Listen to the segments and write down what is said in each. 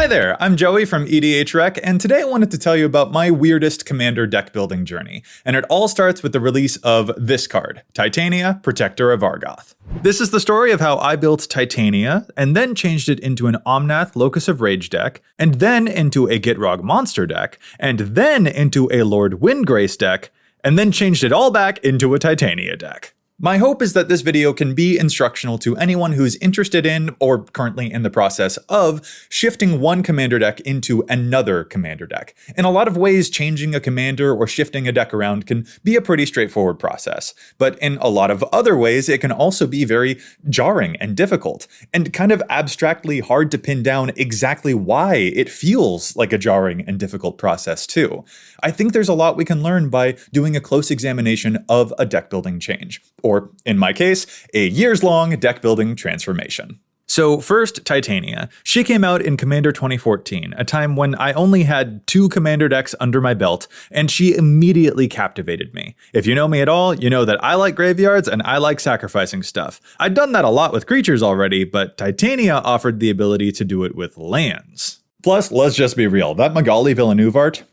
Hi there, I'm Joey from EDHREC, and today I wanted to tell you about my weirdest Commander deck building journey. And it all starts with the release of this card, Titania, Protector of Argoth. This is the story of how I built Titania, and then changed it into an Omnath Locus of Rage deck, and then into a Gitrog monster deck, and then into a Lord Windgrace deck, and then changed it all back into a Titania deck. My hope is that this video can be instructional to anyone who's interested in, or currently in the process of, shifting one commander deck into another commander deck. In a lot of ways, changing a commander or shifting a deck around can be a pretty straightforward process. But in a lot of other ways, it can also be very jarring and difficult, and kind of abstractly hard to pin down exactly why it feels like a jarring and difficult process too. I think there's a lot we can learn by doing a close examination of a deck building change. Or, in my case, a years-long deck-building transformation. So first, Titania. She came out in Commander 2014, a time when I only had 2 Commander decks under my belt, and she immediately captivated me. If you know me at all, you know that I like graveyards and I like sacrificing stuff. I'd done that a lot with creatures already, but Titania offered the ability to do it with lands. Plus, let's just be real, that Magali Villeneuve art?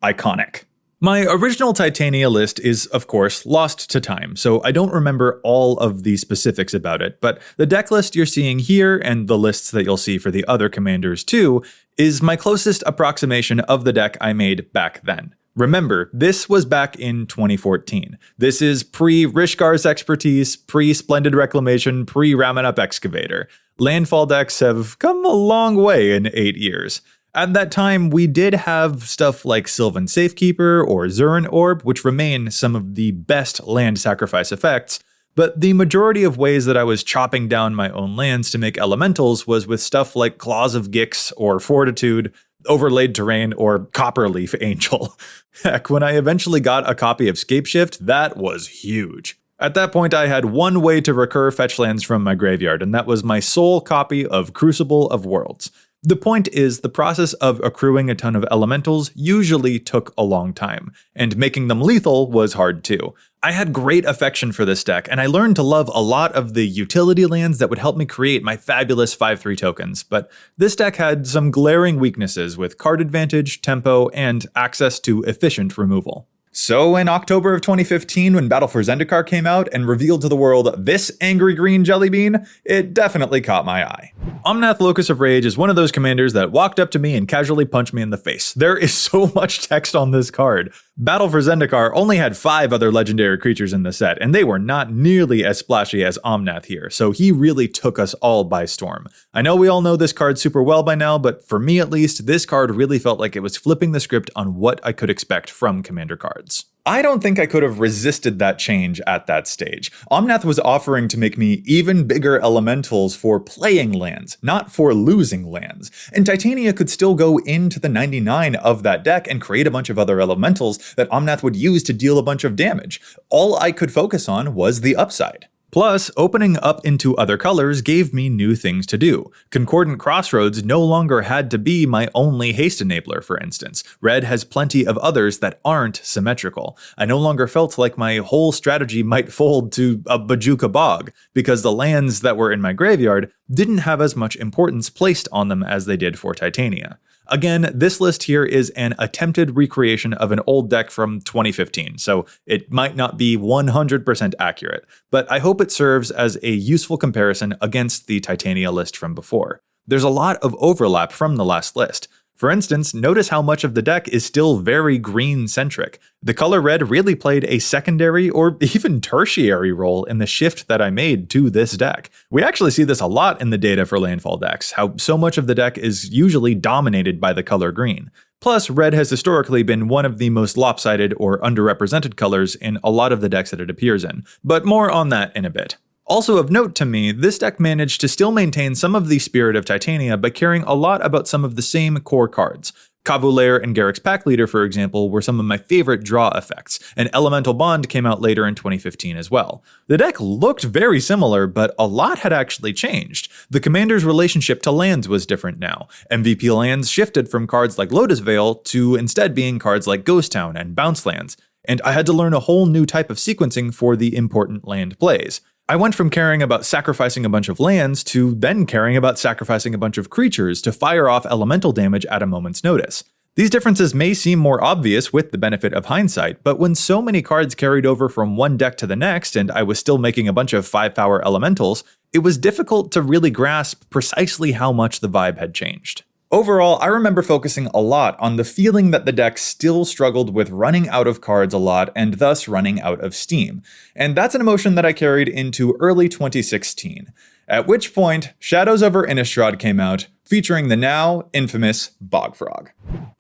Iconic. My original Titania list is, of course, lost to time, so I don't remember all of the specifics about it, but the deck list you're seeing here, and the lists that you'll see for the other commanders too, is my closest approximation of the deck I made back then. Remember, this was back in 2014. This is pre-Rishkar's Expertise, pre-Splendid Reclamation, pre-Ramenup Excavator. Landfall decks have come a long way in 8 years. At that time, we did have stuff like Sylvan Safekeeper or Zurin Orb, which remain some of the best land sacrifice effects, but the majority of ways that I was chopping down my own lands to make elementals was with stuff like Claws of Gix or Fortitude, Overlaid Terrain, or Copperleaf Angel. Heck, when I eventually got a copy of Scapeshift, that was huge. At that point, I had one way to recur fetch lands from my graveyard, and that was my sole copy of Crucible of Worlds. The point is, the process of accruing a ton of elementals usually took a long time, and making them lethal was hard too. I had great affection for this deck, and I learned to love a lot of the utility lands that would help me create my fabulous 5/3 tokens, but this deck had some glaring weaknesses with card advantage, tempo, and access to efficient removal. So in October of 2015, when Battle for Zendikar came out and revealed to the world this angry green jelly bean, it definitely caught my eye. Omnath Locus of Rage is one of those commanders that walked up to me and casually punched me in the face. There is so much text on this card. Battle for Zendikar only had 5 other legendary creatures in the set, and they were not nearly as splashy as Omnath here, so he really took us all by storm. I know we all know this card super well by now, but for me at least, this card really felt like it was flipping the script on what I could expect from commander cards. I don't think I could have resisted that change at that stage. Omnath was offering to make me even bigger elementals for playing lands, not for losing lands. And Titania could still go into the 99 of that deck and create a bunch of other elementals that Omnath would use to deal a bunch of damage. All I could focus on was the upside. Plus, opening up into other colors gave me new things to do. Concordant Crossroads no longer had to be my only haste enabler, for instance. Red has plenty of others that aren't symmetrical. I no longer felt like my whole strategy might fold to a Bajuka Bog, because the lands that were in my graveyard didn't have as much importance placed on them as they did for Titania. Again, this list here is an attempted recreation of an old deck from 2015, so it might not be 100% accurate, but I hope it serves as a useful comparison against the Titania list from before. There's a lot of overlap from the last list. For instance, notice how much of the deck is still very green-centric. The color red really played a secondary or even tertiary role in the shift that I made to this deck. We actually see this a lot in the data for landfall decks, how so much of the deck is usually dominated by the color green. Plus, red has historically been one of the most lopsided or underrepresented colors in a lot of the decks that it appears in, but more on that in a bit. Also of note to me, this deck managed to still maintain some of the spirit of Titania by caring a lot about some of the same core cards. Kavulair and Garruk's Pack Leader, for example, were some of my favorite draw effects, and Elemental Bond came out later in 2015 as well. The deck looked very similar, but a lot had actually changed. The commander's relationship to lands was different now. MVP lands shifted from cards like Lotus Veil to instead being cards like Ghost Town and Bounce lands, and I had to learn a whole new type of sequencing for the important land plays. I went from caring about sacrificing a bunch of lands to then caring about sacrificing a bunch of creatures to fire off elemental damage at a moment's notice. These differences may seem more obvious with the benefit of hindsight, but when so many cards carried over from one deck to the next and I was still making a bunch of 5-power elementals, it was difficult to really grasp precisely how much the vibe had changed. Overall, I remember focusing a lot on the feeling that the deck still struggled with running out of cards a lot and thus running out of steam. And that's an emotion that I carried into early 2016. At which point, Shadows over Innistrad came out, featuring the now infamous Bogfrog.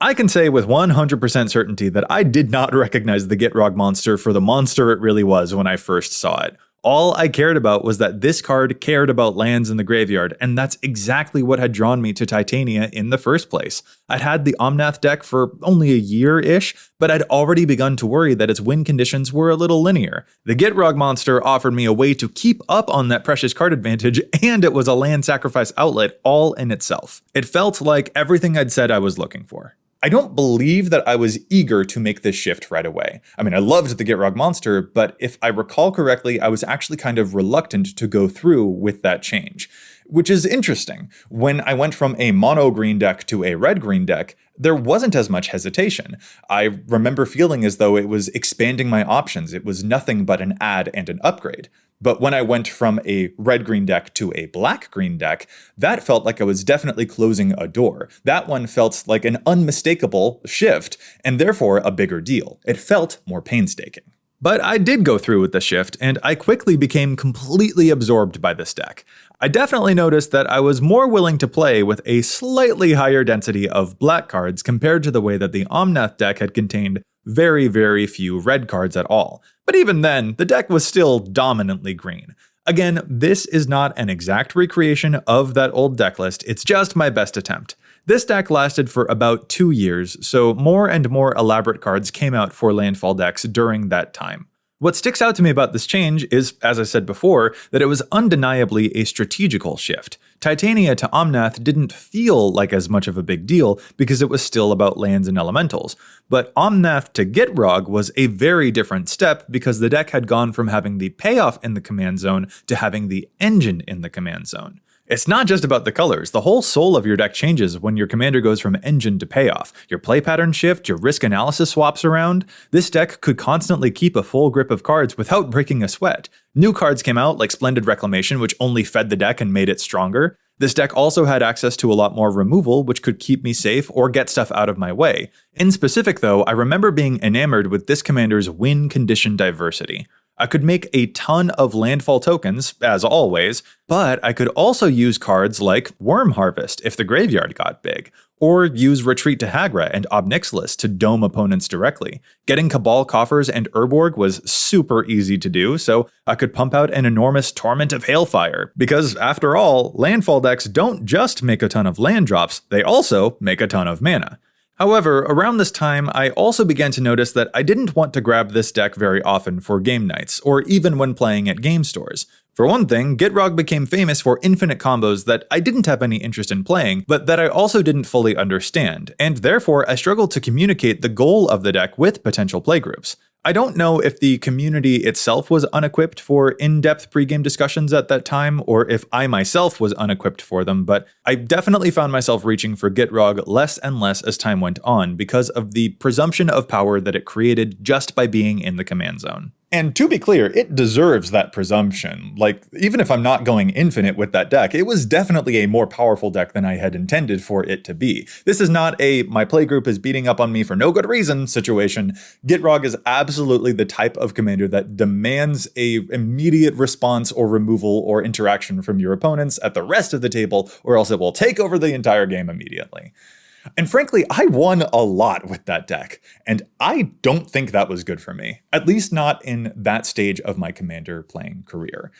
I can say with 100% certainty that I did not recognize the Gitrog monster for the monster it really was when I first saw it. All I cared about was that this card cared about lands in the graveyard, and that's exactly what had drawn me to Titania in the first place. I'd had the Omnath deck for only a year-ish, but I'd already begun to worry that its win conditions were a little linear. The Gitrog monster offered me a way to keep up on that precious card advantage, and it was a land sacrifice outlet all in itself. It felt like everything I'd said I was looking for. I don't believe that I was eager to make this shift right away. I mean, I loved the Gitrog monster, but if I recall correctly, I was actually kind of reluctant to go through with that change. Which is interesting. When I went from a mono-green deck to a red-green deck, there wasn't as much hesitation. I remember feeling as though it was expanding my options. It was nothing but an add and an upgrade. But when I went from a red-green deck to a black-green deck, that felt like I was definitely closing a door. That one felt like an unmistakable shift, and therefore a bigger deal. It felt more painstaking. But I did go through with the shift, and I quickly became completely absorbed by this deck. I definitely noticed that I was more willing to play with a slightly higher density of black cards compared to the way that the Omnath deck had contained very, very few red cards at all. But even then, the deck was still dominantly green. Again, this is not an exact recreation of that old deck list, it's just my best attempt. This deck lasted for about 2 years, so more and more elaborate cards came out for landfall decks during that time. What sticks out to me about this change is, as I said before, that it was undeniably a strategical shift. Titania to Omnath didn't feel like as much of a big deal because it was still about lands and elementals, but Omnath to Gitrog was a very different step because the deck had gone from having the payoff in the command zone to having the engine in the command zone. It's not just about the colors, the whole soul of your deck changes when your commander goes from engine to payoff. Your play pattern shift, your risk analysis swaps around. This deck could constantly keep a full grip of cards without breaking a sweat. New cards came out like Splendid Reclamation, which only fed the deck and made it stronger. This deck also had access to a lot more removal, which could keep me safe or get stuff out of my way. In specific though, I remember being enamored with this commander's win condition diversity. I could make a ton of landfall tokens, as always, but I could also use cards like Worm Harvest if the graveyard got big, or use Retreat to Hagra and Ob Nixilis to dome opponents directly. Getting Cabal Coffers and Urborg was super easy to do, so I could pump out an enormous Torment of Hailfire, because after all, landfall decks don't just make a ton of land drops, they also make a ton of mana. However, around this time, I also began to notice that I didn't want to grab this deck very often for game nights, or even when playing at game stores. For one thing, Gitrog became famous for infinite combos that I didn't have any interest in playing, but that I also didn't fully understand, and therefore I struggled to communicate the goal of the deck with potential playgroups. I don't know if the community itself was unequipped for in-depth pregame discussions at that time, or if I myself was unequipped for them, but I definitely found myself reaching for Gitrog less and less as time went on because of the presumption of power that it created just by being in the command zone. And to be clear, it deserves that presumption. Like, even if I'm not going infinite with that deck, it was definitely a more powerful deck than I had intended for it to be. This is not a my playgroup is beating up on me for no good reason situation. Gitrog is absolutely the type of commander that demands a immediate response or removal or interaction from your opponents at the rest of the table, or else it will take over the entire game immediately. And frankly, I won a lot with that deck, and I don't think that was good for me, at least not in that stage of my commander playing career.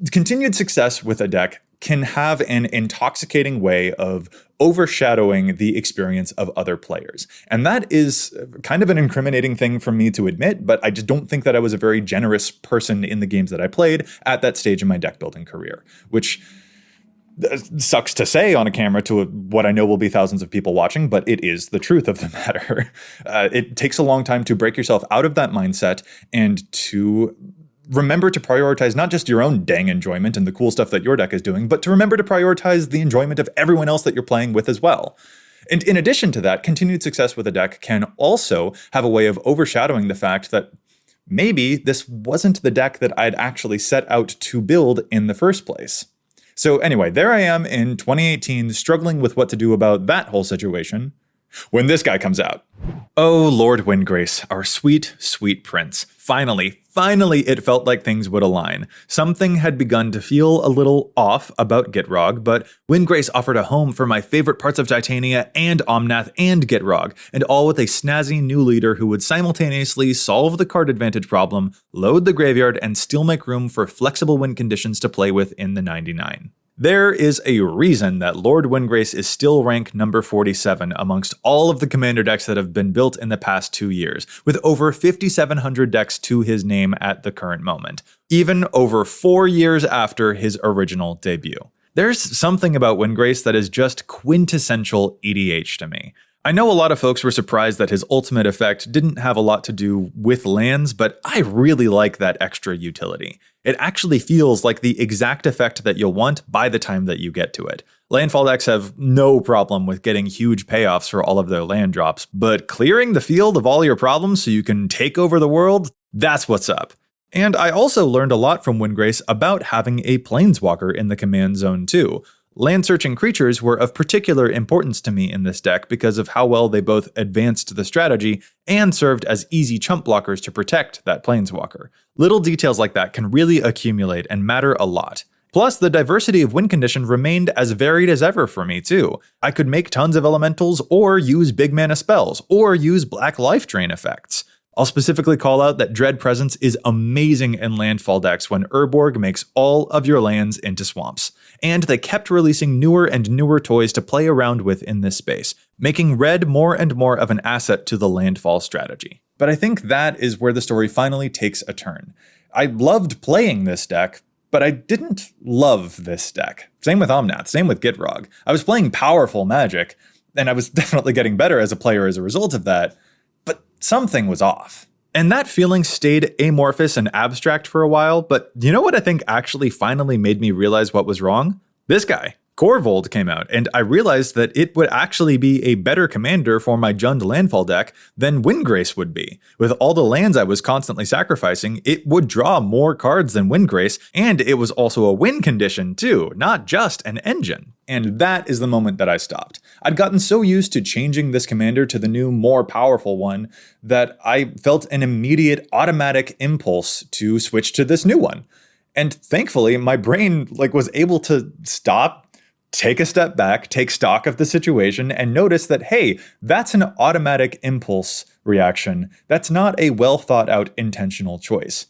Continued success with a deck can have an intoxicating way of overshadowing the experience of other players. And that is kind of an incriminating thing for me to admit, but I just don't think that I was a very generous person in the games that I played at that stage in my deck building career, which sucks to say on a camera to what I know will be thousands of people watching, but it is the truth of the matter. It takes a long time to break yourself out of that mindset and to remember to prioritize not just your own dang enjoyment and the cool stuff that your deck is doing, but to remember to prioritize the enjoyment of everyone else that you're playing with as well. And in addition to that, continued success with a deck can also have a way of overshadowing the fact that maybe this wasn't the deck that I'd actually set out to build in the first place. So anyway, there I am in 2018 struggling with what to do about that whole situation when this guy comes out. Oh, Lord Windgrace, our sweet, sweet prince. Finally it felt like things would align. Something had begun to feel a little off about Gitrog, but Windgrace offered a home for my favorite parts of Titania and Omnath and Gitrog, and all with a snazzy new leader who would simultaneously solve the card advantage problem, load the graveyard, and still make room for flexible win conditions to play with in the 99. There is a reason that Lord Windgrace is still rank number 47 amongst all of the commander decks that have been built in the past 2 years, with over 5,700 decks to his name at the current moment, even over 4 years after his original debut. There's something about Windgrace that is just quintessential EDH to me. I know a lot of folks were surprised that his ultimate effect didn't have a lot to do with lands, but I really like that extra utility. It actually feels like the exact effect that you'll want by the time that you get to it. Landfall decks have no problem with getting huge payoffs for all of their land drops, but clearing the field of all your problems so you can take over the world, that's what's up. And I also learned a lot from Windgrace about having a Planeswalker in the command zone too. Land-searching creatures were of particular importance to me in this deck because of how well they both advanced the strategy and served as easy chump blockers to protect that Planeswalker. Little details like that can really accumulate and matter a lot. Plus, the diversity of win condition remained as varied as ever for me too. I could make tons of elementals, or use big mana spells, or use black life drain effects. I'll specifically call out that Dread Presence is amazing in landfall decks when Urborg makes all of your lands into swamps. And they kept releasing newer and newer toys to play around with in this space, making red more and more of an asset to the landfall strategy. But I think that is where the story finally takes a turn. I loved playing this deck, but I didn't love this deck. Same with Omnath, same with Gitrog. I was playing powerful Magic, and I was definitely getting better as a player as a result of that, but something was off. And that feeling stayed amorphous and abstract for a while, but you know what I think actually finally made me realize what was wrong? This guy. Corvold came out, and I realized that it would actually be a better commander for my Jund landfall deck than Windgrace would be. With all the lands I was constantly sacrificing, it would draw more cards than Windgrace, and it was also a win condition too, not just an engine. And that is the moment that I stopped. I'd gotten so used to changing this commander to the new, more powerful one that I felt an immediate automatic impulse to switch to this new one. And thankfully, my brain was able to stop, take a step back, take stock of the situation, and notice that, hey, that's an automatic impulse reaction. That's not a well thought out intentional choice.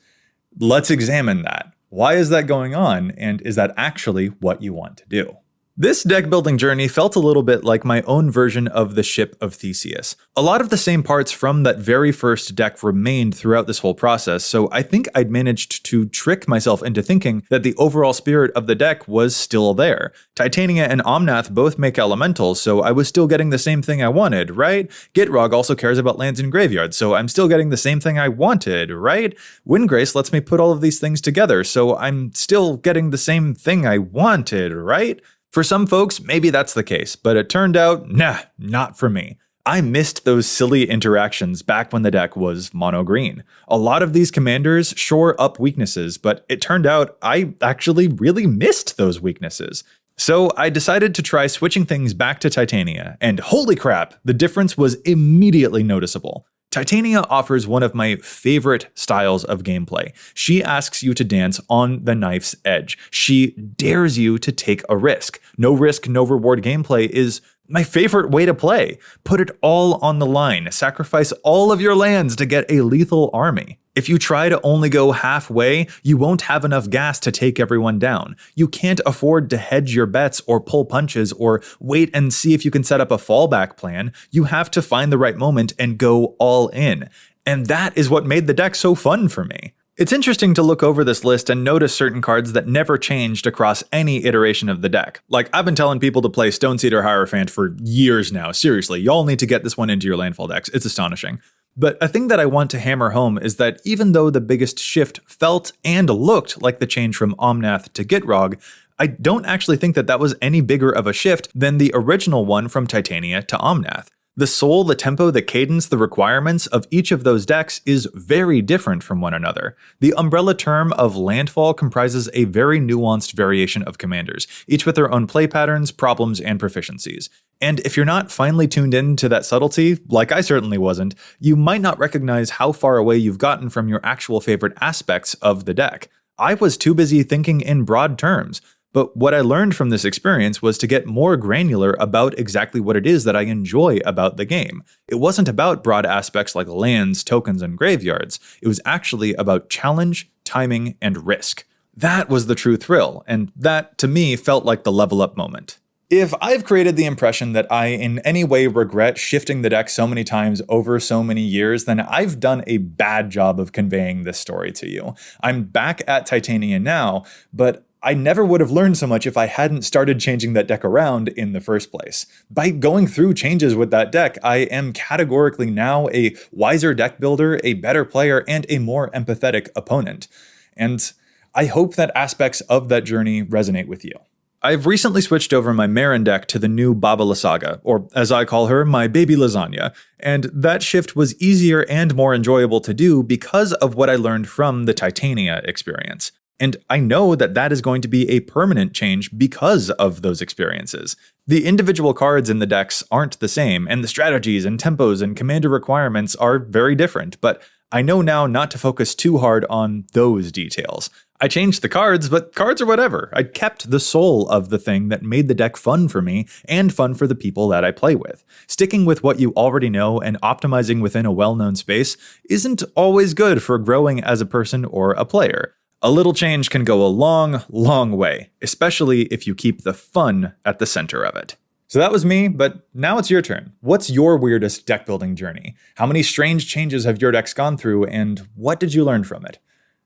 Let's examine that. Why is that going on? And is that actually what you want to do? This deck building journey felt a little bit like my own version of the Ship of Theseus. A lot of the same parts from that very first deck remained throughout this whole process, so I think I'd managed to trick myself into thinking that the overall spirit of the deck was still there. Titania and Omnath both make elementals, so I was still getting the same thing I wanted, right? Gitrog also cares about lands in graveyards, so I'm still getting the same thing I wanted, right? Windgrace lets me put all of these things together, so I'm still getting the same thing I wanted, right? For some folks, maybe that's the case, but it turned out, nah, not for me. I missed those silly interactions back when the deck was mono green. A lot of these commanders shore up weaknesses, but it turned out I actually really missed those weaknesses. So I decided to try switching things back to Titania, and holy crap, the difference was immediately noticeable. Titania offers one of my favorite styles of gameplay. She asks you to dance on the knife's edge. She dares you to take a risk. No risk, no reward gameplay is my favorite way to play. Put it all on the line. Sacrifice all of your lands to get a lethal army. If you try to only go halfway, you won't have enough gas to take everyone down. You can't afford to hedge your bets or pull punches or wait and see if you can set up a fallback plan. You have to find the right moment and go all in. And that is what made the deck so fun for me. It's interesting to look over this list and notice certain cards that never changed across any iteration of the deck. Like, I've been telling people to play Stoneseeder Hierophant for years now. Seriously, y'all need to get this one into your landfall decks. It's astonishing. But a thing that I want to hammer home is that even though the biggest shift felt and looked like the change from Omnath to Gitrog, I don't actually think that that was any bigger of a shift than the original one from Titania to Omnath. The soul, the tempo, the cadence, the requirements of each of those decks is very different from one another. The umbrella term of landfall comprises a very nuanced variation of commanders, each with their own play patterns, problems, and proficiencies. And if you're not finely tuned in to that subtlety, like I certainly wasn't, you might not recognize how far away you've gotten from your actual favorite aspects of the deck. I was too busy thinking in broad terms. But what I learned from this experience was to get more granular about exactly what it is that I enjoy about the game. It wasn't about broad aspects like lands, tokens, and graveyards. It was actually about challenge, timing, and risk. That was the true thrill, and that, to me, felt like the level up moment. If I've created the impression that I in any way regret shifting the deck so many times over so many years, then I've done a bad job of conveying this story to you. I'm back at Titania now, but I never would have learned so much if I hadn't started changing that deck around in the first place. By going through changes with that deck, I am categorically now a wiser deck builder, a better player, and a more empathetic opponent. And I hope that aspects of that journey resonate with you. I've recently switched over my Marin deck to the new Baba Lysaga, or as I call her, my baby lasagna, and that shift was easier and more enjoyable to do because of what I learned from the Titania experience. And I know that that is going to be a permanent change because of those experiences. The individual cards in the decks aren't the same, and the strategies and tempos and commander requirements are very different, but I know now not to focus too hard on those details. I changed the cards, but cards are whatever. I kept the soul of the thing that made the deck fun for me and fun for the people that I play with. Sticking with what you already know and optimizing within a well-known space isn't always good for growing as a person or a player. A little change can go a long, long way, especially if you keep the fun at the center of it. So that was me, but now it's your turn. What's your weirdest deck building journey? How many strange changes have your decks gone through, and what did you learn from it?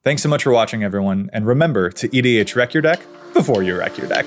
Thanks so much for watching, everyone, and remember to EDH wreck your deck before you wreck your deck.